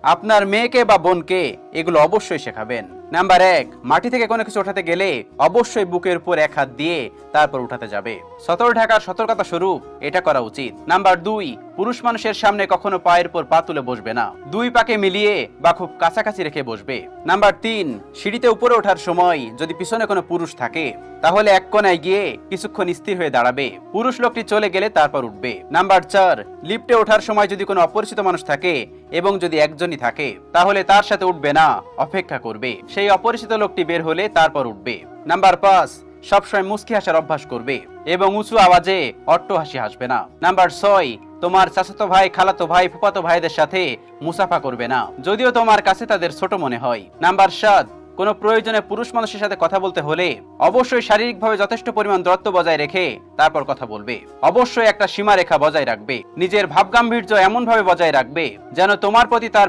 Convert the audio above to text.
আপনার মেয়েকে বা বোনকে এগুলো অবশ্যই শেখাবেন। নাম্বার 1, মাটি থেকে কোনো কিছু ওঠাতে গেলে অবশ্যই বুকের উপর এক হাত দিয়ে তারপর উঠাতে যাবে। সতর্ক ঢাকার সতর্কতা স্বরূপ এটা করা উচিত। নাম্বার 2, পুরুষ মানুষের সামনে কখনো পায়ের উপর পা তুলে বসবে না, দুই পাকে মিলিয়ে বা খুব কাছাকাছি রেখে বসবে। নাম্বার 3, সিঁড়িতে উপরে ওঠার সময় যদি পিছনে কোনো পুরুষ থাকে তাহলে এক কোণায় গিয়ে কিছুক্ষণ স্থির হয়ে দাঁড়াবে, পুরুষ লোকটি চলে গেলে তারপর উঠবে। নাম্বার 4, লিফটে ওঠার সময় যদি কোনো অপরিচিত মানুষ থাকে এবং যদি একজনই থাকে তাহলে তার সাথে উঠবে না, অপেক্ষা করবে, সেই অপরিচিত লোকটি বের হলে তারপর উঠবে। নাম্বার 5, সবসময় মুচকি হাসার অভ্যাস করবে এবং উঁচু আওয়াজে অট্ট হাসি হাসবে না। নাম্বার 6, তোমার চাচাতো ভাই, খালাতো ভাই, ফুফাতো ভাইদের সাথে মুসাফা করবে না, যদিও তোমার কাছে তাদের ছোট মনে হয়। নাম্বার 7, কোনো প্রয়োজনে পুরুষ মানুষের সাথে কথা বলতে হলে অবশ্যই শারীরিকভাবে যথেষ্ট পরিমাণ দূরত্ব বজায় রেখে তারপর কথা বলবে। অবশ্যই একটা সীমারেখা বজায় রাখবে, নিজের ভাবগাম্ভীর্য এমন ভাবে বজায় রাখবে যেন তোমার প্রতি তার